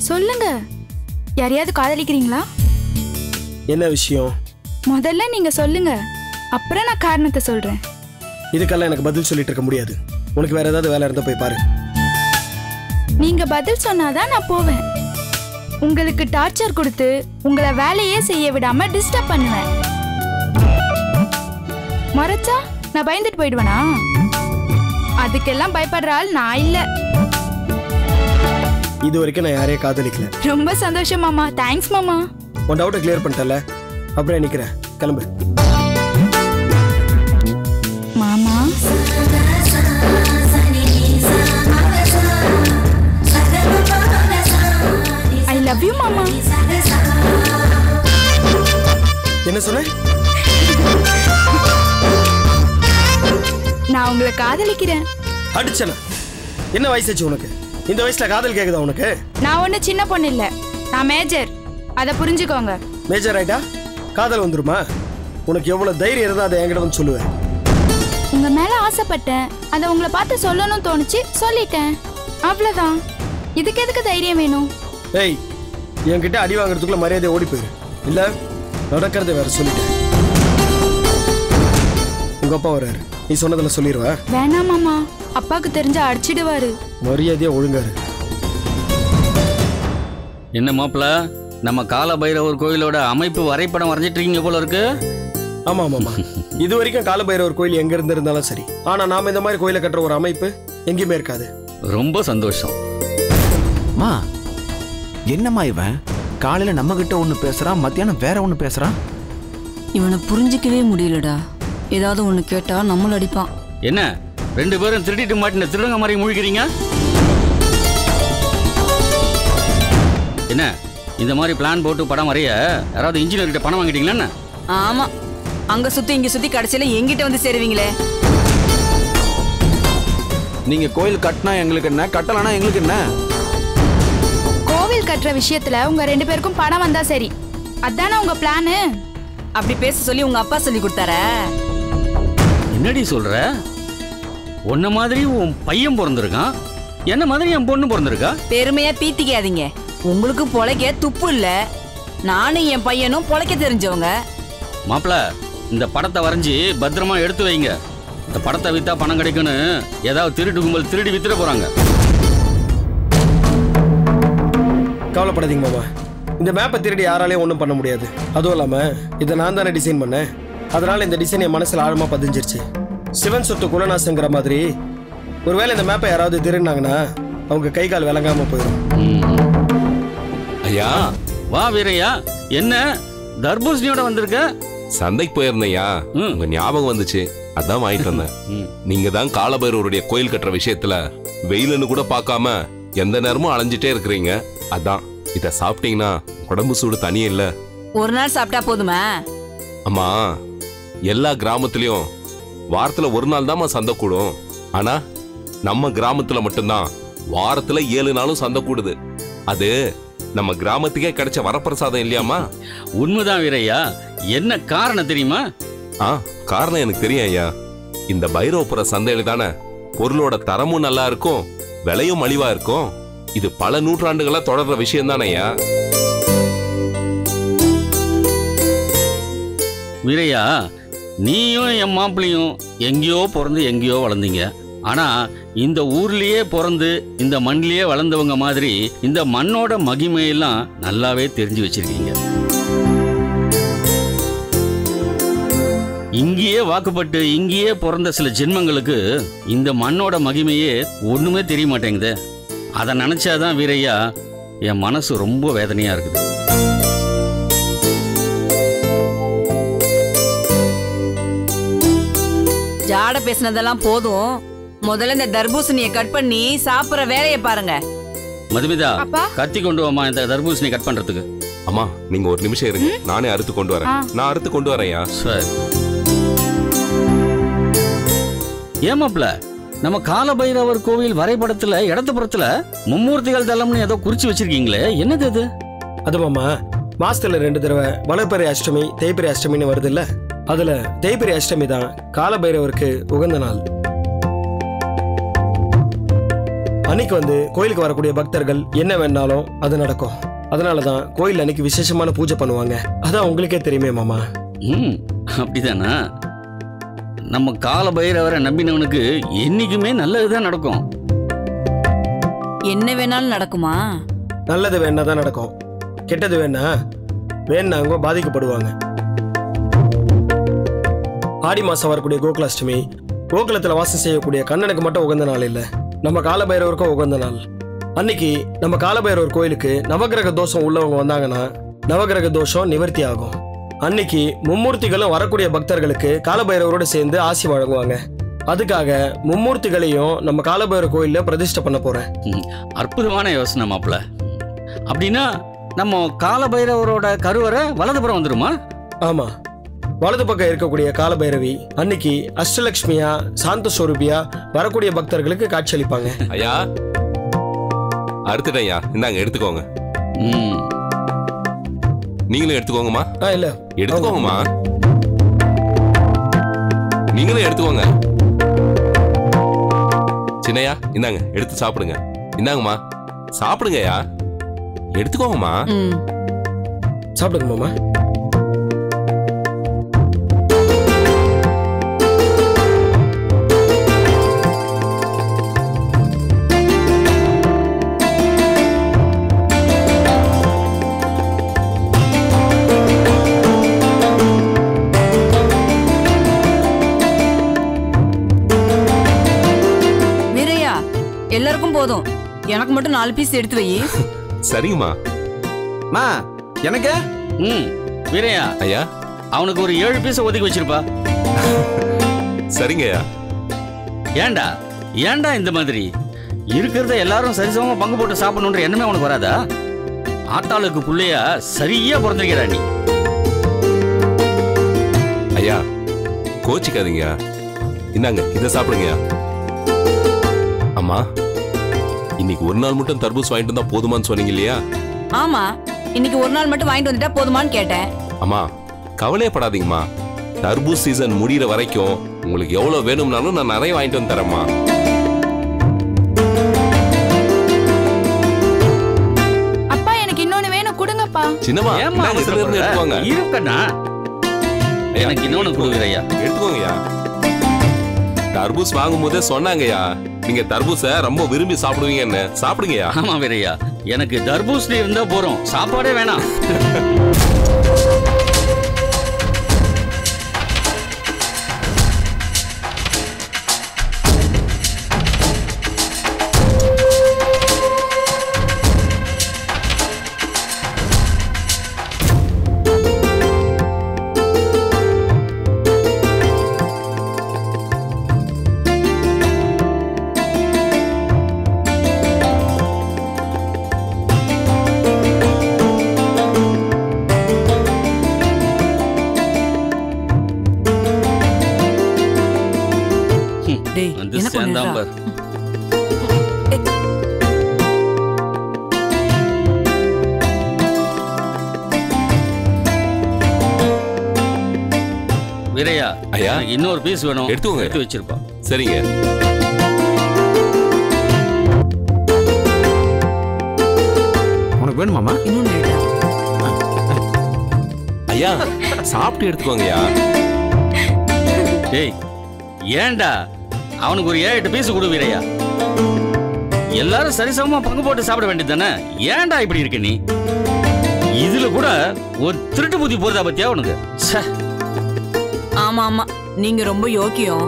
சொல்லுங்க. யாரையாவது காதலிக்கிறீங்களா? என்ன விஷயம்? முதல்ல நீங்க சொல்லுங்க, அப்புறம் நான் காரணத்தை சொல்றேன். இதுக்கெல்லாம் எனக்கு பதில் சொல்லிட்டு இருக்க முடியாது. உனக்கு வேற ஏதாவது வேலை இருந்தா போய் பாரு. நீங்க பதில் சொன்னாதான் நான் போவேன். உங்களுக்கு டார்ச்சர் கொடுத்து உங்களை வேலையே செய்ய விடாம டிஸ்டர்ப் பண்ணுவேன். மறைச்சா நான் பயந்துட்டு போயிடுவேனா? அதுக்கெல்லாம் பயப்படுற ஆள் நான் இல்ல. இது வரைக்கும் நான் யாரையும் காதலிக்கல. ரொம்ப சந்தோஷம் மாமா. தேங்க்ஸ் மாமா. உன் டவுட்டை கிளியர் பண்ணிட்டல, அப்படியே நிக்கிறேன். கிளம்பு மாமா. ஐ லவ் யூ மாமா. என்ன சொன்ன? நான் உங்களை காதலிக்கிறேன். அடிச்சனா? என்ன வயசாச்சு உனக்கு? இந்த வயசுல காதல் கேக்குதா உனக்கு? நான் ஒண்ணு சின்ன பொண்ணு இல்ல, நான் மேஜர். அத புரிஞ்சுக்கோங்க. மேஜர் ஆயிட்டா காதல் வந்துருமா? உனக்கு எவ்வளவு தைரியம் இருந்தா அதை என்கிட்ட வந்து சொல்லுவேன். உங்க மேல ஆசைப்பட்டேன், அதை உங்களை பார்த்து சொல்லணும்னு தோணுச்சு, சொல்லிட்டேன். அவ்வளவுதான். இதுக்கு எதுக்கு தைரியம் வேணும்? ஏய், என்கிட்ட அடி வாங்குறதுக்குள்ள மரியாதை ஓடி போயிரு. இல்ல நடக்கிறத வேற சொல்லிட்டேன். உங்க அப்பா வர்றாரு, நீ சொன்னதெல்லாம் சொல்லிடுவா? வேணாம் மாமா, அப்பாக்கு தெரிஞ்சா அடிச்சிடுவாரு. மரியாதையா ஒழுங்காரு. என்ன மாப்பிள்ள, நம்ம கால பைரவர் கோயிலோட அமைப்பு வரைபடம் வரைஞ்சிட்டு இருக்கீங்க போல இருக்கு. ஆமா ஆமாமா. இது வரைக்கும் கால பைரவர் கோயில் எங்க இருந்து இருந்தாலும் சரி, ஆனா நாம இந்த மாதிரி கோயிலை கட்டுற ஒரு அமைப்பு எங்கேயுமே இருக்காது. ரொம்ப சந்தோஷம். மா, என்னம்மா இவன் காலையில நம்ம கிட்ட ஒண்ணு பேசுறான், மத்தியானம் வேற ஒண்ணு பேசுறான். இவனை புரிஞ்சிக்கவே முடியலடா. ஏதாவது ஒண்ணு கேட்டா நம்மள அடிப்பான். என்ன ரெண்டு பேரும் திருடிட்டு மாட்டின திருடங்க மாதிரி முழிக்கிறீங்க? என்ன இந்த மாதிரி பிளான் போட்டு படம் வரைய யாராவது இன்ஜினியர் கிட்ட பணம் வாங்கிட்டீங்களா? ஆமா, அங்க சுத்தி இங்க சுத்தி கடைசியில எங்கிட்ட வந்து சேருவீங்களே. நீங்க கோயில் கட்டினா எங்களுக்கு என்ன, கட்டலனா எங்களுக்கு என்ன? கோவில் கட்டுற விஷயத்துல உங்க ரெண்டு பேருக்கும் பணம் வந்தா சரி, அதானே உங்க பிளானு? அப்படி பேச சொல்லி உங்க அப்பா சொல்லி கொடுத்தாரா? என்னடி சொல்ற? உன்ன மாதிரி உன் பையன் பிறந்திருக்கான், என்ன மாதிரி என் பொண்ணு பிறந்திருக்கா. பெருமையா பீத்திக்காதீங்க. உங்களுக்கு பொழைக்க துப்பு இல்ல. நானும் என் பையனும் பொழைக்க தெரிஞ்சவங்க. மாப்பிள, இந்த படத்தை வரைஞ்சி பத்திரமா எடுத்து வைங்க. இந்த படத்தை வித்தா பணம் கிடைக்குன்னு ஏதாவது திருட்டு கும்பல் திருடி வித்துட போறாங்க. கவலைப்படாதீங்க மாமா, இந்த மேப்பை திருடி யாராலையும் ஒன்றும் பண்ண முடியாது. அதுவும் இல்லாம இதை நான் தானே டிசைன் பண்ணேன். அதனால இந்த டிசைன் என் மனசுல ஆழமா பதிஞ்சிருச்சு. சிவன் சொத்து குலநாசங்கிற மாதிரி ஒருவேளை இந்த மேப்பை யாராவது திருடினாங்கன்னா அவங்க கை கால் விளங்காம போயிடும். ஐயா வா வீரையா, என்ன தர்பூசணியோட வந்திருக்க? சந்தைக்கு போயிருந்தையா, உங்க ஞாபகம் வந்துச்சு, அதான் வாங்கிட்டு வந்தேன். நீங்க தான் காலபைரவருடைய கோயில் கட்டுற விஷயத்துல வெயிலுன்னு கூட பார்க்காம எந்த நேரமும் அலைஞ்சிட்டே இருக்கிறீங்க. அதான் இத சாப்பிட்டீங்கன்னா உடம்பு சூடு தனியே இல்ல. ஒரு நாள் சாப்பிட்டா போதுமா? அம்மா, எல்லா கிராமத்திலயும் வாரத்துல ஒரு நாள் தான் சந்தை கூடும். ஆனா நம்ம கிராமத்துல மட்டும்தான் வாரத்துல 7 நாளும் சந்தை கூடுது. அது நம்ம கிராமத்துக்கே கிடைச்ச வரப்பிரசாதம் இல்லையாமா? உண்மைதான் வீரையா. என்ன காரணம் தெரியுமா? காரணம் எனக்கு தெரியும் ஐயா. இந்த பைரவபுர சந்தையில தானே பொருளோட தரமும் நல்லா இருக்கும், விலையும் மலிவா இருக்கும். இது பல நூற்றாண்டுகளா தொடர்ற விஷயம் தானே ஐயா. வீரையா, நீயும் என் மாப்பிளையும் எங்கேயோ பிறந்து எங்கேயோ வளர்ந்தீங்க. ஆனா இந்த ஊர்லயே பிறந்து இந்த மண்ணிலேயே வளர்ந்தவங்க மாதிரி இந்த மண்ணோட மகிமையெல்லாம் நல்லாவே தெரிஞ்சு வச்சிருக்கீங்க. இங்கேயே வாக்குப்பட்டு இங்கேயே பிறந்த சில ஜென்மங்களுக்கு இந்த மண்ணோட மகிமையே ஒண்ணுமே தெரிய மாட்டேங்குது. அதை நினைச்சாதான் வீரையா என் மனசு ரொம்ப வேதனையா இருக்குது. ஜாட பேசினதெல்லாம் போதும். முதல்ல இந்த தர்பூசணியை கட் பண்ணி சாப்பிடுற வேலையை பாருங்க. மதுமிதா, கத்தி கொண்டு வாமா இந்த தர்பூசணி கட் பண்றதுக்கு. அம்மா, நீங்க ஒரு நிமிஷம் இருங்க, நானே அறுத்து கொண்டு வரேன். நான் அறுத்து கொண்டு வரேன்யா. சரி. ஏமாப்ல, நம்ம காலபைரவர் கோவில் வரைபடத்துல இடதுபுறத்துல மும்மூர்த்திகள் தலம்னு ஏதோ குறிச்சு வச்சிருக்கீங்களே, என்னது அது? அது மாமா, மாசத்துல 2 தடவை வளர்பிறை அஷ்டமி தேய்பிறை அஷ்டமின்னு வருது இல்ல, அதுல தேய்பிறை அஷ்டமி தான் காலபைரவருக்கு உகந்த நாள். அன்னைக்கு வந்து கோயிலுக்கு வரக்கூடிய பக்தர்கள் என்ன வேணாலும் அது நடக்கும். அதனாலதான் கோயில் அன்னைக்கு விசேஷமான பூஜை பண்ணுவாங்க. அதான் உங்களுக்கே தெரியுமே மாமா. அப்படிதானா? நம்ம கால பைரவரை நம்பினவனுக்கு என்னைக்குமே நல்லதுதான் நடக்கும். என்ன வேணாலும் நடக்குமா? நல்லது வேணா தான் நடக்கும், கெட்டது வேணாங்க பாதிக்கப்படுவாங்க. ஆடி மாசம் வரக்கூடிய கோகுலாஷ்டமி கோகுலத்துல வாசம் செய்யக்கூடிய கண்ணனுக்கு மட்டும் உகந்த நாள் இல்ல, நம்ம காலபைரவருக்கும் உகந்த நாள். அன்னைக்கு நம்ம காலபைரவர் கோயிலுக்கு நவகிரக தோஷம் உள்ளவங்க வந்தாங்கன்னா நவகிரக தோஷம் நிவர்த்தி ஆகும். அன்னைக்கு மும்மூர்த்திகளும் வரக்கூடிய பக்தர்களுக்கு காலபைரவரோடு சேர்ந்து ஆசி வழங்குவாங்க. அதுக்காக மும்மூர்த்திகளையும் நம்ம காலபைரவர் கோயில்ல பிரதிஷ்டை பண்ண போறேன். அற்புதமான யோசனை மாப்பிள்ள. அப்படின்னா நம்ம காலபைரவரோட கருவறை வலதுபுறம் வந்துருமா? ஆமா, வலது பக்கம் இருக்கக்கூடிய காலபைரவி அன்னைக்கு அஷ்டலட்சுமியா சாந்த ஸ்வரூபியா வரக்கூடிய பக்தர்களுக்கு காட்சியளிப்பாங்க. ஐயா அறுத்துட்டேன், இந்தாங்க எடுத்துக்கோங்க. நீங்களும் எடுத்துக்கோங்கம்மா. இல்ல எடுத்துக்கோங்கம்மா, நீங்களும் எடுத்துக்கோங்க. சின்னையா இந்தாங்க எடுத்து சாப்பிடுங்க. இந்தாங்கம்மா சாப்பிடுங்கய்யா, எடுத்துக்கோங்கம்மா. சாப்பிடுங்க மாமா. எல்லாருக்கும் போதும், எனக்கு மட்டும் 4 பீஸ் எடுத்து வை. சரிங்கம்மா. மா எனக்கு வீரையா ஐயா அவனுக்கு ஒரு 7 பீஸ் ஒதுக்கி வச்சிருப்பா. சரிங்கய்யா. ஏண்டா இந்த மாதிரி இருக்கிறத எல்லாரும் சரிசமமா பங்கு போட்டு சாப்பிடணுன்ற எண்ணமே உனக்கு வராதா? ஆத்தாளுக்கு புள்ளையா சரியா பிறந்திருக்கிறா நீ. ஐயா கோச்சிக்காதீங்க, இந்தாங்க இதை சாப்பிடுங்கய்யா. அம்மா இன்னைக்கு ஒரு நாள் மட்டும் தர்பூஸ் வாங்கிட்டு வந்தா போதுமான்னு சொன்னீங்க இல்லையா? ஆமா, இன்னைக்கு ஒரு நாள் மட்டும் வாங்கிட்டு வந்துட்டா போதுமான்னு கேட்டேன். அம்மா கவலையப்படாதீங்கம்மா, தர்பூஸ் சீசன் முடிகிற வரைக்கும் உங்களுக்கு எவ்வளவு வேணும்னாலும் நான் நிறைய வாங்கிட்டு வந்து தரேம்மா. அப்பா எனக்கு இன்னொன்னு வேணும், கொடுங்கப்பா. சின்னம்மா எடுத்துக்கோங்க. இருக்கண்ணா, எனக்கு இன்னொன்னு கொடுக்குறையா? எடுத்துக்கோங்கய்யா. தர்பூஸ் வாங்கும் போதே சொன்னாங்கய்யா, நீங்க தர்பூச ரொம்ப விரும்பி சாப்பிடுவீங்கன்னு. சாப்பிடுங்கய்யா. ஆமா வீரையா, எனக்கு தர்பூஸ்ல இருந்தா போறோம், சாப்பாடே வேணாம். வீரையா ஐயா இன்னொரு பீஸ் வேணும், எடுத்துக்கோங்க. எடுத்து வச்சிருப்பா. சரிங்க. உனக்கு வேணுமாமா? ஐயா சாப்பிட்டு எடுத்துக்கோங்கய்யா. ஏய் ஏண்டா அவனுக்கு ஒரு 7-8 பீஸ் கொடு வீரையா. எல்லாரும் சரிசமமா பங்கு போட்டு சாப்பிட வேண்டியது தானே? ஏண்டா இப்படி இருக்க நீ? இதுல கூட ஒரு திருட்டு புத்தி போறதா பத்தியா உனக்கு? ஆமா ஆமா, நீங்க ரொம்ப யோக்கியம்.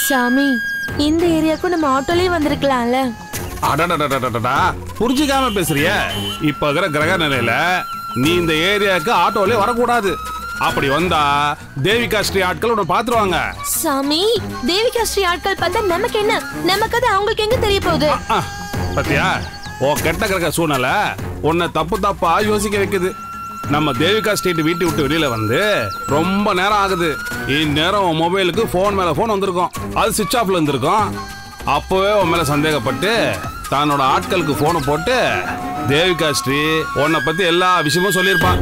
சாமி, இந்த ஏரியாவுக்கு நம்ம ஆட்டோலயே வந்திருக்கலாம்ல. அடடடடடடா, புரிஞ்சுக்காம பேசுறிய? இப்ப இருக்கிற கிரக நிலையில நீ இந்த ஏரியாவுக்கு ஆட்டோலயே வரக்கூடாது. அப்படி வந்தா தேவிகா ஸ்ரீ ஆட்கள் உன்னை பாத்துருவாங்க. சாமி, தேவிகா ஸ்ரீ ஆட்கள் பார்த்தா நமக்கு என்ன? நமக்கு அது அவங்களுக்கு எங்க தெரிய போகுது? பத்தியா, ஓ கெட்ட கிடக்க சூழ்நிலை உன்னை தப்பா யோசிக்க வைக்குது. நம்ம தேவிகா ஸ்ட்ரீட் வீட்டை விட்டு வெளியில வந்து ரொம்ப நேரம் ஆகுது. இந்நேரம் உன் மொபைலுக்கு போன் மேல போன் வந்திருக்கும், அது சுவிட்ச் ஆஃப்ல இருந்திருக்கும். அப்பவே உன் மேல சந்தேகப்பட்டு தன்னோட ஆட்களுக்கு போனை போட்டு தேவிகா ஸ்ரீ உன்னை பத்தி எல்லா விஷயமும் சொல்லியிருப்பான்.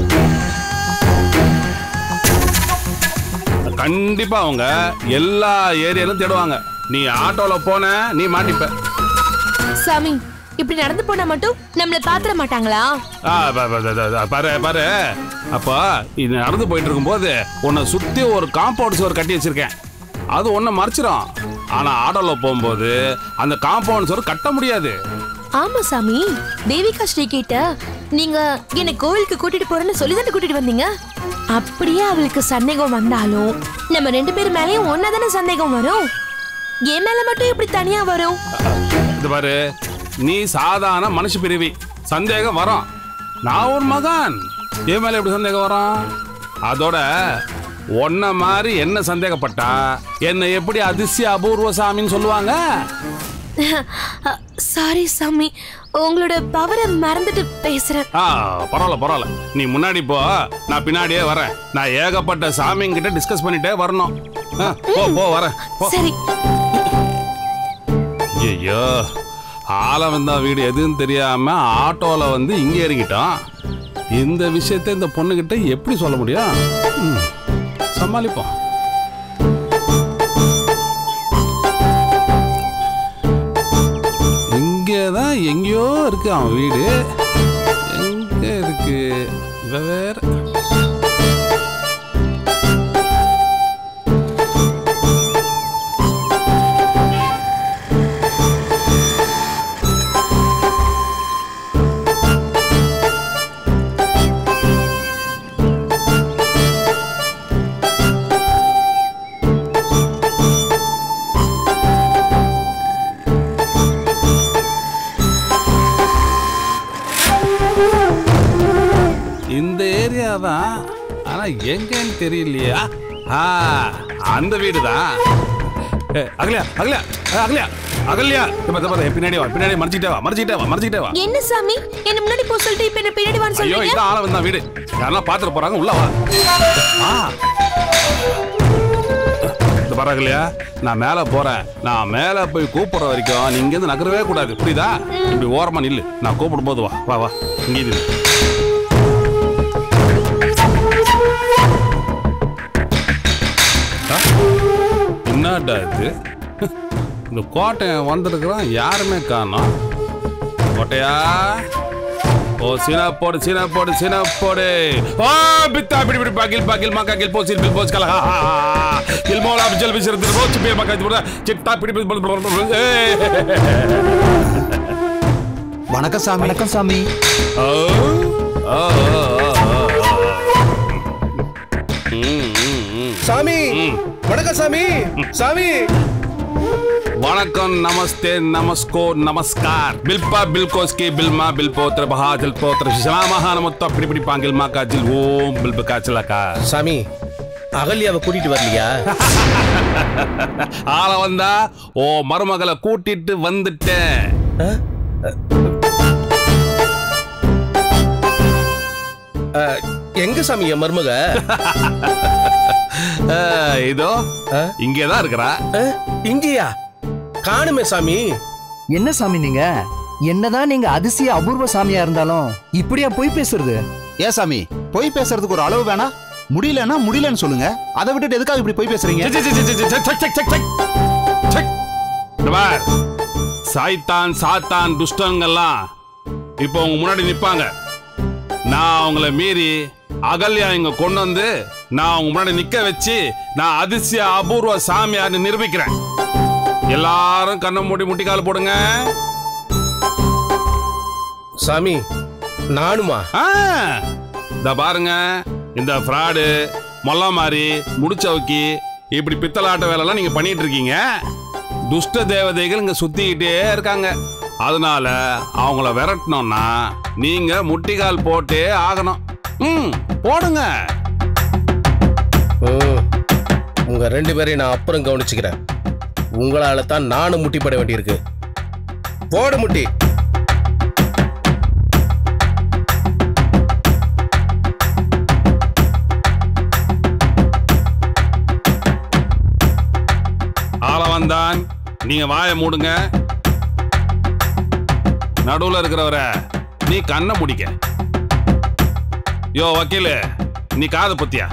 கண்டிப்பா அவங்க எல்லா ஏரியாலும் தேடுவாங்க. நீ ஆட்டோல போன நீ மாட்டிப்ப. சாமி, இப்படி நடந்து போனா மட்டும் நம்மள பாத்திர மாட்டாங்களா? பாரு பாரு, அப்ப இது நடந்து போயிட்டு இருக்கும் போது உன்னை சுத்தி ஒரு காம்பவுண்ட் சுவர் கட்டி வச்சிருக்கேன், அது உன்னை மறைச்சிடும். ஆனா ஆட்டோல போகும்போது அந்த காம்பவுண்ட் சுவர் கட்ட முடியாது. ஆமா சாமி, தேவிகா ஸ்ரீ கிட்ட நீங்க என்ன கோவிலுக்கு கூட்டிட்டு போறேன்னு சொல்லிதானே கூட்டிட்டு வந்தீங்க. அப்படியே அவளுக்கு சந்தேகம் வந்தாலும் நம்ம 2 பேர் மேலயும் ஒன்னாதானே சந்தேகம் வரும். என் மேல மட்டும் இப்படி தனியா வரும்? இது பாரு, நீ சாதாரண மனுஷ பிரிவி, சந்தேகம் வரும். நான் ஒரு மகான், என் மேல எப்படி சந்தேகம் வரும்? அதோட ஒன்ன மாதிரி என்ன சந்தேகப்பட்டா என்ன எப்படி அதிசய அபூர்வ சாமின்னு சொல்லுவாங்க? சாரி சாமி, உங்களோட பவரை மறந்துட்டு பேசுறேன். பரவாயில்ல பரவாயில்ல, நீ முன்னாடி போ, நான் பின்னாடியே வரேன். நான் ஏகப்பட்ட சாமிங்க கிட்ட டிஸ்கஸ் பண்ணிட்டே வரணும். போ வரேன். சரி. ஐயோ, ஆளவன் தான் வீடு எதுன்னு தெரியாம ஆட்டோல வந்து இங்கே இறங்கிட்டான். இந்த விஷயத்தை இந்த பொண்ணுகிட்ட எப்படி சொல்ல முடியும்? சமாளிப்போம். இங்கேதான் எங்கேயோ இருக்கு அவன் வீடு. எங்க இருக்கு இவ வேற? இந்த ஏரியா தான், ஆனா எங்கன்னு தெரியலையா? அந்த வீடு தான். அகல்யா அகல்யா அகல்யா அகல்யா, பின்னாடி வா, பின்னாடி மறைச்சிட்டே வா. என்ன சாமி, என்ன முன்னாடி போ சொல்லிட்டு இப்ப என்ன பின்னாடி வான்னு சொல்றீங்க? ஐயோ, இதான் ஆளவன் தான் வீடு, யாரெல்லாம் பாத்துட்டு போறாங்க, உள்ள வா. இந்த பரவாயில்லையா, நான் மேல போறேன். நான் மேல போய் கூப்பிடுற வரைக்கும் நீ இங்க இருந்து நகரவே கூடாது, புரியுதா? இப்படி ஓரமா நில்லு, நான் கூப்பிடும் போது வா வா இங்க நில்லு. என்னடா இது, இந்த கோட்டையன் வந்திருக்கிறான், யாருமே காணோம். கோட்டையா, ஓ சீனா போடு. ஓ பித்தா பிடி பாக்கில் மக்கா கில் போஸ் கல கில் மோலா பிச்சல் பிச்சர் ரோச் பே மக்கா போடு சிட்டா பிடி. வணக்கம் சாமி. சாமி வணக்கம் சாமி. வணக்கம், நமஸ்தே, நமஸ்கோ, நமஸ்கார். பில்பா பில்கோஸ்கி பில்மா பில்போத்ர பஹாஜல் போத்ர ஷலாமஹான முத்த பிடி பாங்கில் மாக்கா ஜில் ஓம் பில்பகா சலகா. சாமி, அகல்யாவை கூட்டிட்டு வரலையா? ஆள வந்தா ஓ மருமகளை கூட்டிட்டு வந்துட்டேன். எங்க சாமி என் மருமக? இதோ இங்கேதான் இருக்கிறா. இங்கயா? காணுமே சாமி. என்ன சாமி நீங்க? என்னதான் நீங்க அதிசய அபூர்வ சாமியா இருந்தாலும் இப்படியா போய் பேசுறது? ஏன் சாமி, போய் பேசுறதுக்கு ஒரு அளவு வேணா? முடியலன்னு சொல்லுங்க. அதை விட்டுட்டு எதுக்காக இப்படி போய் பேசுறீங்க? சாத்தான் துஷ்டங்கள்லாம் இப்போ உங்க முன்னாடி நிப்பாங்க. நான் அவங்கள மீறி அகல்யா இங்க கொண்டு வந்து நான் அவங்க முன்னாடி நிக்க வச்சு நான் அதிசய அபூர்வ சாமியார்னு நிரூபிக்கிறேன். எல்லாரும் கண்ணை மூடி முட்டிக்கால் போடுங்க. சாமி, நானுமா? இந்த பாருங்க, இந்த ஃப்ராடு மொல்ல மாதிரி முடிச்சவுக்கி இப்படி பித்தலாட்ட வேலைலாம் நீங்க பண்ணிட்டு இருக்கீங்க. துஷ்ட தேவதைகள் இங்க சுத்திக்கிட்டே இருக்காங்க. அதனால அவங்கள விரட்டணும்னா நீங்க முட்டிக்கால் போட்டே ஆகணும். போடுங்க. உங்க 2 பேரையும் நான் அப்புறம் கவனிச்சுக்கிறேன். உங்களால தான் நானும் முட்டிப்பட வேண்டியிருக்கு. போடு முட்டி. ஆளவந்தான், நீங்க வாயை மூடுங்க. நடுவுல இருக்கிறவர நீ கண்ணை முடிக்க. யோ வக்கீலு, நீ காது பத்தியா?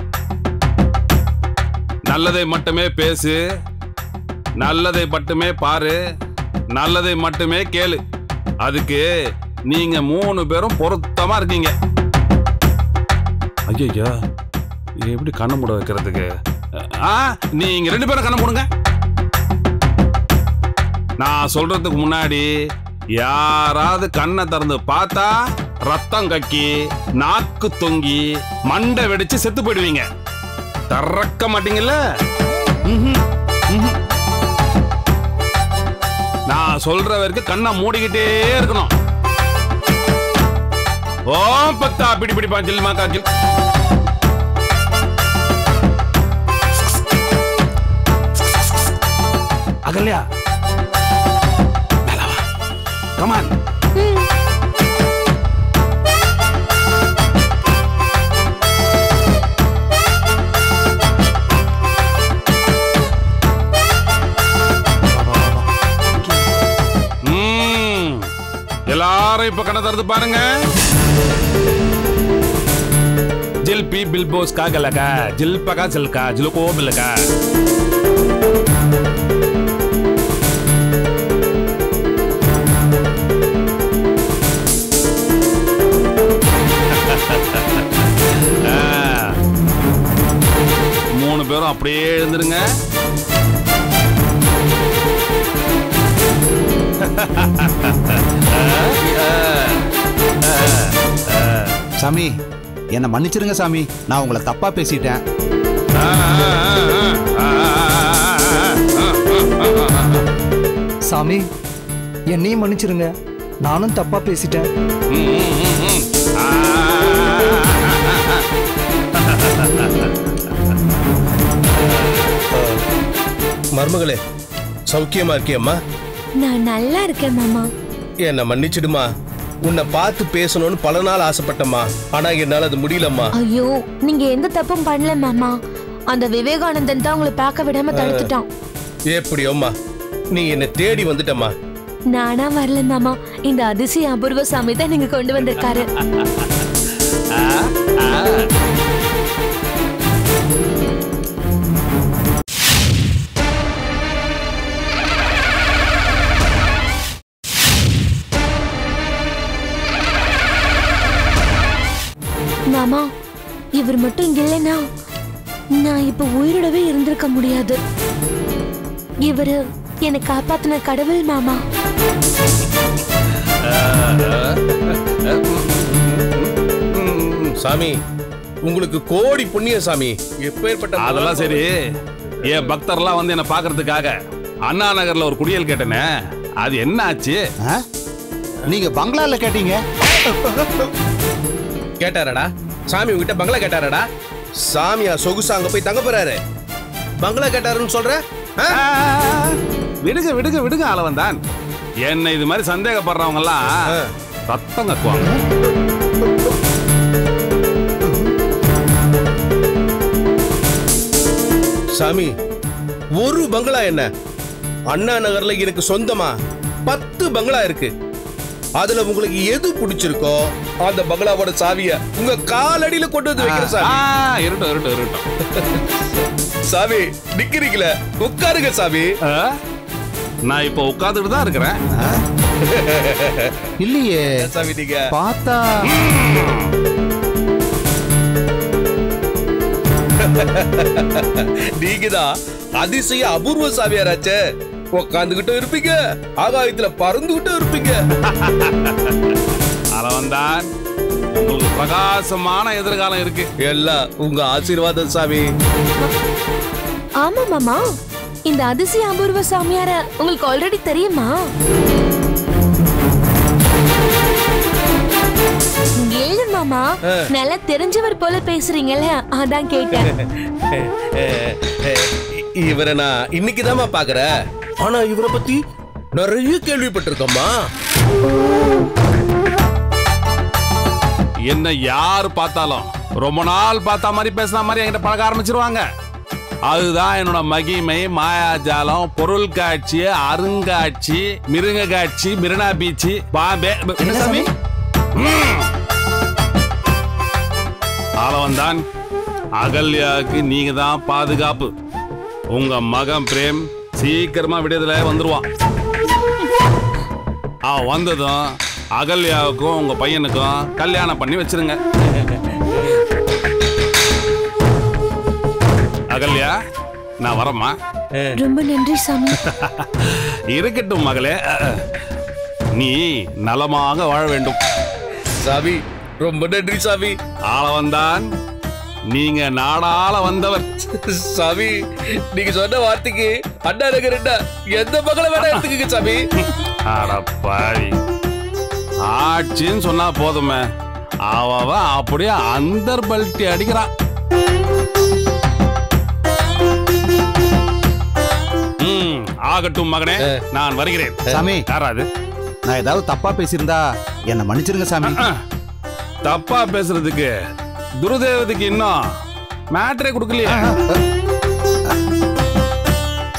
நல்லதை மட்டுமே பேசு, நல்லதை மட்டுமே பாரு, நல்லதை மட்டுமே கேளு. அதுக்கு நீங்க 3 பேரும் பொருத்தமா இருக்கீங்க. ஐயா, எப்படி கண்ணை மூட வைக்கிறதுக்கு? நீங்க 2 பேரும் கண்ணை மூடுங்க. நான் சொல்றதுக்கு முன்னாடி யாராவது கண்ணை திறந்து பார்த்தா ரத்தம் கக்கி நாக்கு தொங்கி மண்டை வெடிச்சு செத்து போயிடுவீங்க. திறக்க மாட்டீங்கல்ல? நான் சொல்ற வரைக்கும் கண்ணை மூடிக்கிட்டே இருக்கணும். ஓம் பத்தா பிடி பிடி பாஞ்சில் மாக்காஞ்சில். Ahalya, come on. எல்லாரும் இப்ப கண்ணை திறந்து பாருங்க. ஜில்பி பில்போஸ் காகலகா ஜில்பகா ஜில்கா ஜிலுகோ பில்கா. மூணு பேரும் அப்படியே எழுந்துருங்க. சாமி, என்ன மன்னிச்சிருங்க சாமி, நான் உங்களை தப்பா பேசிட்டேன். சாமி, என்னையும் மன்னிச்சிருங்க, நானும் தப்பா பேசிட்டேன். மருமகளே, சௌக்கியமா இருக்கியம்மா? நான் நல்லா இருக்கேன் மாமா. என்ன மன்னிச்சிடுமா. உன்னை பார்த்து பேசணும்னு பல நாள் ஆசைப்பட்டம்மா. ஆனா என்னால அது முடியலம்மா. ஐயோ, நீங்க எந்த தப்பும் பண்ணல மாமா. அந்த விவேகானந்தன் தான் உங்களை பார்க்க விடாம தடுத்துட்டான். எப்படியோம்மா, நீ என்ன தேடி வந்துட்டம்மா. நானா வரல மாமா, இந்த அதிசய அபூர்வ சாமி தான் நீங்க கொண்டு வந்திருக்காரு. மாமா, இவர் மட்டும் இங்க இல்லைன்னா நான் இப்ப உயிரோடவே இருந்திருக்க முடியாது. இவரு என்னை காப்பாத்தின கடவுள் மாமா. சாமி, உங்களுக்கு கோடி புண்ணிய சாமி. எப்பேற்பட்ட அதெல்லாம் சரி. என் பக்தர்லாம் வந்து என்ன பாக்குறதுக்காக அண்ணா நகர்ல ஒரு குடியல் கேட்டனே, அது என்ன ஆச்சு? நீங்க பங்களால கேட்டீங்க. கேட்டாரடா சாமி? உங்ககிட்ட பங்களா கேட்டாரடா? சாமியா சொகுசா அங்க போய் தங்க போறாரு, பங்களா கேட்டாருன்னு சொல்ற? விடுங்க விடுங்க விடுங்க ஆளவந்தான். என்ன இது மாதிரி சந்தேகப்படுறவங்க எல்லாம் ரத்தம் கக்குவாங்க. சாமி, ஒரு பங்களா என்ன? அண்ணா நகர்ல எனக்கு சொந்தமா 10 பங்களா இருக்கு. அதுல உங்களுக்கு எது பிடிச்சிருக்கோ அந்த பங்களாவோட சாவிய உங்க காலடியில கொண்டு வந்து வைக்கிற சாமி. இருட்டும் இருட்டும் இருட்டும். சாமி, நிக்கிறீங்களே, உட்காருங்க சாமி. நான் இப்ப உட்கார்ந்துட்டு தான் இருக்கிறேன். இல்லையே சாமி, நீங்க பார்த்தா நீங்கதான் அதிசய அபூர்வ சாமியாராச்சே. உட்காந்துகிட்டும் இருப்பீங்க, ஆகாயத்துல பறந்துகிட்டும் இருப்பீங்க. அளவந்தான், உங்களுக்கு பிரகாசமான எதிர்காலம் இருக்கு. எல்லாம் உங்க ஆசீர்வாதம் சாமி. ஆமா மாமா, இந்த அதிசய அபூர்வ சாமியார உங்களுக்கு ஆல்ரெடி தெரியுமா? ஏழு மாமா, நல்லா தெரிஞ்சவர் போல பேசுறீங்கல்ல, அதான் கேட்டேன். இவரை நான் இன்னைக்குதாம்மா பாக்குறேன். ஆனா இவரை பத்தி நிறைய கேள்விப்பட்டிருக்கோம்மா. என்ன யார் பார்த்தாலும் ரொம்ப நாள் பார்த்த மாதிரி பேசுன மாதிரி என்கிட்ட பழக ஆரம்பிச்சிருவாங்க. அதுதான் என்னோட மகிமை, மாயாஜாலம், பொருள் காட்சி, அருங்காட்சி, மிருக காட்சி, மிருனா பீச்சு, பாம்பே. ஆளவந்தான், அகல்யாவுக்கு நீங்க தான் பாதுகாப்பு. உங்க மகன் பிரேம் சீக்கிரமா விடுதலை வந்துருவான். அவன் வந்ததும் அகல்யாவுக்கும் உங்க பையனுக்கும் கல்யாணம் பண்ணி வச்சிருங்க. அகல்யா, நான் வரமா? ரொம்ப நன்றி சாமி. இருக்கட்டும் மகளே, நீ நலமாக வாழ வேண்டும். சாமி, ரொம்ப நன்றி சாமி. ஆளவந்தான், நீங்க நாடாள வந்தவர். சாமி, நீங்க சொன்ன வார்த்தைக்கு அண்ணா நகர் எந்த மகளை வேணா எடுத்துக்கங்க சாமி. அடப்பாவி, ஆட்சின்னு சொன்னா போதுமே, அவ அப்படியே அந்தர் பல்ட்டி அடிக்கிறான். ஆகட்டும் மகனே, நான் வருகிறேன். சாமி, யாராது? நான் ஏதாவது தப்பா பேசியிருந்தா என்ன மன்னிச்சிருங்க சாமி. தப்பா பேசுறதுக்கு துருதேவதுக்கு இன்னும் மேட்டரே கொடுக்கலையா?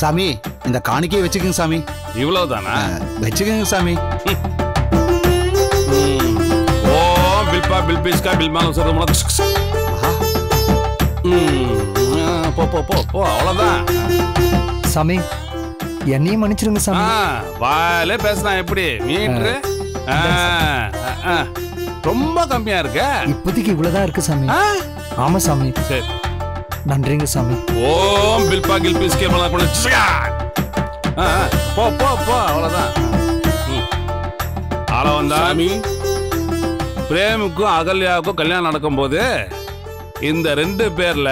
சாமி, இந்த காணிக்கையை வச்சுக்கோங்க சாமி. இவ்வளவுதானா? வச்சுக்கோங்க சாமி. ஓ பில்பா பில்பிஸ்கா பில்மாலும் சொல்றது. போ போ போ போ, அவ்வளவுதான். சாமி, என்னையும் மன்னிச்சிருங்க சாமி. வாயிலே பேசினா எப்படி மீட்ரு? ரொம்ப கம்மியா இருக்க. இப்போதைக்கு இவ்வளவுதான் இருக்கு சாமி. ஆமா சாமி. சரி, நன்றிங்க சாமி. ஓம் பில்பா கில்பிஸ்கே போ போ போ, அவ்வளவுதான். ஆளவந்தான், பிரேமுக்கும் அகல்யாவுக்கும் கல்யாணம் நடக்கும் போது இந்த 2 பேர்ல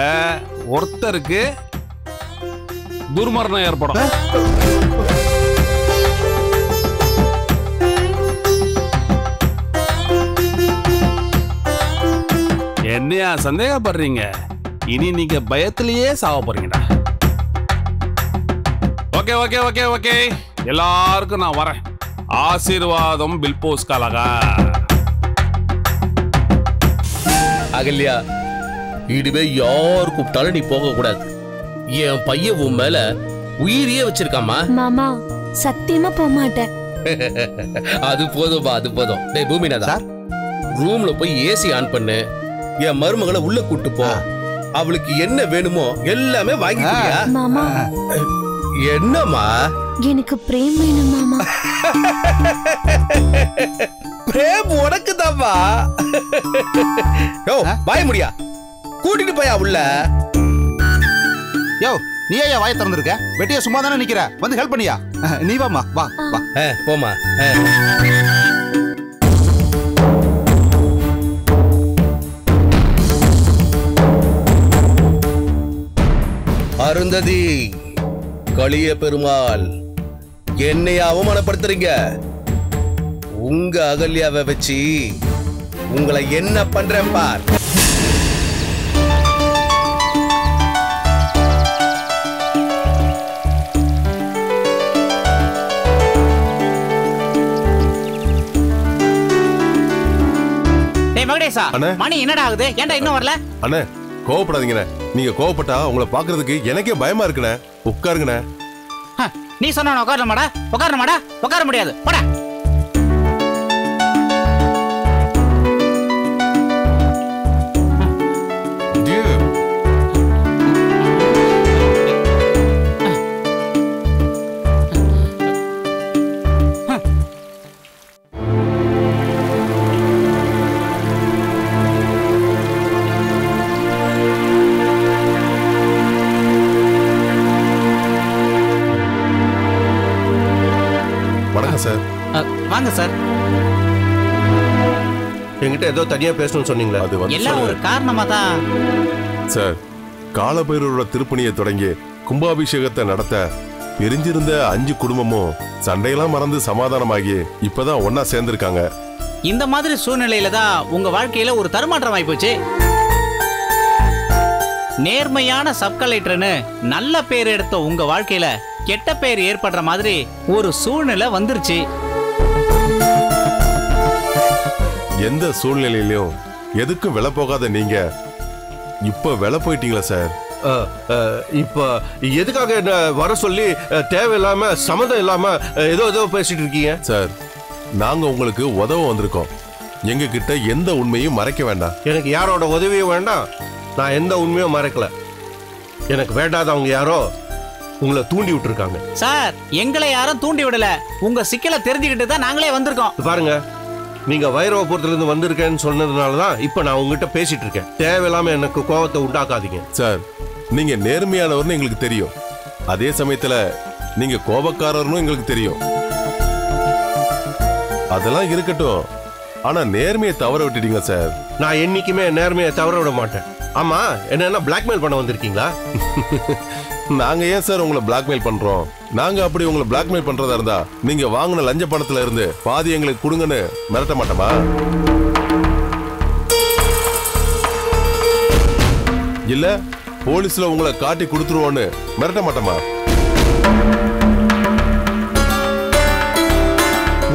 ஒருத்தருக்கு துர்மரணம் ஏற்படும். என்னையா சந்தேகப்படுறீங்க? இனி நீங்க பயத்திலேயே சாவ போறீங்கடா. ஓகே ஓகே ஓகே ஓகே, எல்லாருக்கும் நான் வரேன். ஆசீர்வாதம் பில்போஸ் கலகா. அகல்யா, இனிமே யார் கூப்பிட்டாலும் நீ போக கூடாது. என் பையன் உன் மேல உயிரியே வச்சிருக்காமா. மாமா, சத்தியமா போக மாட்டேன். அது போதும்பா, அது போதும். டேய் பூமிநாதா, ரூம்ல போய் ஏசி ஆன் பண்ணு. என் மருமகளை உள்ள கூட்டு போ. அவளுக்கு என்ன வேணுமோ எல்லாமே வாங்கிக்கிறியா? மாமா, என்னம்மா? எனக்கு பிரேம் வேணும் மாமா. பிரேம் உனக்கு தான்ப்பா. யோ, வாய முடியா, கூட்டிட்டு போயா உள்ள. யோ, நீ ஏன் வாயை திறந்திருக்க? வெட்டியா சும்மா தானே நிக்கிற, வந்து ஹெல்ப் பண்ணியா? நீ வாமா, வா வா. போமா. அருந்ததி, களிய பெருமாள், என்னை அவமானப்படுத்துறீங்க. உங்க அகல்யாவை வச்சு உங்களை என்ன பண்றேன் பார். மணி என்னடா ஆகுது? ஏன்டா இன்னும் வரல? அண்ணே, கோவப்படாதீங்கண்ணே. நீங்க கோவப்பட்டா உங்களை பாக்குறதுக்கு எனக்கே பயமா இருக்குண்ணே. உட்காருங்கண்ணே. நீ சொன்ன உட்காரமாடா? உட்காரமாடா? உட்கார முடியாது, போடா. வாங்க சார். என்கிட்ட ஏதோ தனியா பேசணும்னு சொன்னீங்களா? அது வந்து எல்லாம் ஒரு காரணமா தான் சார். காலபைரவரோட திருப்பணியை தொடங்கி கும்பாபிஷேகத்தை நடத்த பிரிஞ்சிருந்த 5 குடும்பமும் சண்டையெல்லாம் மறந்து சமாதானமாகி இப்பதான் ஒன்னா சேர்ந்திருக்காங்க. இந்த மாதிரி சூழ்நிலையில தான் உங்க வாழ்க்கையில ஒரு தருமாற்றம் ஆயிப்போச்சு. நேர்மையான சப் கலெக்டர்னு நல்ல பேர் எடுத்த உங்க வாழ்க்கையில கெட்ட பேர் ஏற்படுற மாதிரி ஒரு சூழ்நிலை வந்துருச்சு. எந்த சூழ்நிலையிலும் எதுக்கும் விலை போகாத நீங்க இப்ப விலை போயிட்டீங்களா சார்? இப்ப எதுக்காக என்ன வர சொல்லி தேவையில்லாம சம்மந்தம் இல்லாம ஏதோ பேசிட்டு இருக்கீங்க? சார், நாங்க உங்களுக்கு உதவ வந்திருக்கோம். எங்க கிட்ட எந்த உண்மையும் மறைக்க வேண்டாம். எனக்கு யாரோட உதவியும் வேண்டாம், நான் எந்த உண்மையும் மறைக்கல. எனக்கு வேண்டாதவங்க யாரோ உங்களை தூண்டி விட்டுருக்காங்க. சார், எங்களை யாரும் தூண்டி விடல. உங்க சிக்கலை தெரிஞ்சுக்கிட்டு தான் நாங்களே வந்திருக்கோம். பாருங்க, நீங்க வைரவபுரத்துல இருந்து வந்திருக்கேன்னு சொன்னதுனாலதான் இப்ப நான் உங்ககிட்ட பேசிட்டு இருக்கேன். தேவையில்லாம எனக்கு கோபத்தை உண்டாக்காதீங்க. சார், நீங்க நேர்மையானவர்னு எங்களுக்கு தெரியும். அதே சமயத்துல நீங்க கோபக்காரர்னு எங்களுக்கு தெரியும். அதெல்லாம் இருக்கட்டும், ஆனா நேர்மையை தவற விட்டுட்டீங்க சார். நான் என்னைக்குமே நேர்மையை தவற விட மாட்டேன். ஆமா, என்ன பிளாக்மெயில் பண்ண வந்திருக்கீங்களா? நாங்க ஏன் சார் உங்களை பிளாக்மெயில் பண்றோம்? நாங்க அப்படி உங்களை பிளாக்மெயில் பண்றதா இருந்தா நீங்க வாங்கின லஞ்ச பணத்துல இருந்து பாதி எங்களுக்கு கொடுங்கன்னு மிரட்ட மாட்டோமா? இல்ல போலீஸ்ல உங்களை காட்டி கொடுத்துருவோன்னு மிரட்ட மாட்டோமா?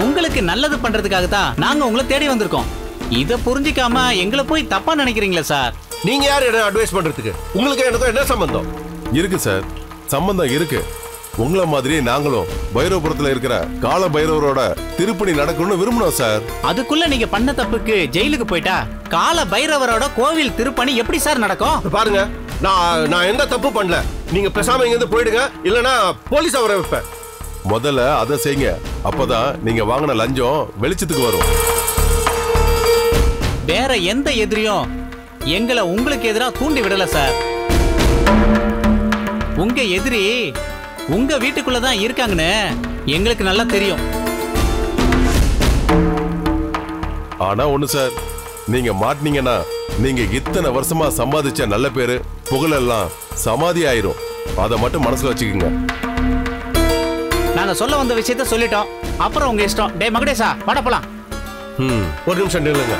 உங்களுக்கு நல்லது பண்றதுக்காக தான் நாங்க உங்களை தேடி வந்திருக்கோம். இத புரிஞ்சிக்காம எங்களை போய் தப்பா நினைக்கிறீங்களா சார்? நீங்க யாரு என்ன அட்வைஸ் பண்றதுக்கு? உங்களுக்கு எனக்கும் என்ன சம்பந்தம் இருக்கு சார்? சம்பந்தம் இருக்கு. உங்களை மாதிரி நாங்களும் பைரவபுரத்துல இருக்கிற கால பைரவரோட திருப்பணி நடக்கணும்னு விரும்பணும் சார். அதுக்குள்ள நீங்க பண்ண தப்புக்கு ஜெயிலுக்கு போயிட்டா கால பைரவரோட கோவில் திருப்பணி எப்படி சார் நடக்கும்? பாருங்க, நான் எந்த தப்பு பண்ணல. நீங்க பேசாம இங்க இருந்து போயிடுங்க, இல்லனா போலீஸ் அவரை வைப்பேன். முதல்ல அதை செய்யுங்க, அப்பதான் நீங்க வாங்கின லஞ்சம் வெளிச்சத்துக்கு வரும். வேற எந்த எதிரியும் எங்களை உங்களுக்கு எதிராக தூண்டி விடல சார். உங்க எதிரி உங்க வீட்டுக்குள்ளதான் இருக்காங்கன்னு எங்களுக்கு நல்லா தெரியும். ஆனா ஒண்ணு சார், நீங்க மாட்டினீங்கன்னா நீங்க இத்தனை வருஷமா சம்பாதிச்ச நல்ல பேரு புகழெல்லாம் சமாதி ஆயிரும். அதை மட்டும் மனசுல வச்சுக்கோங்க. நாங்க சொல்ல வந்த விஷயத்த சொல்லிட்டோம், அப்புறம் உங்க இஷ்டம். டே மகடேசா, வாடா போலாம். ஒரு நிமிஷம் நில்லுங்க.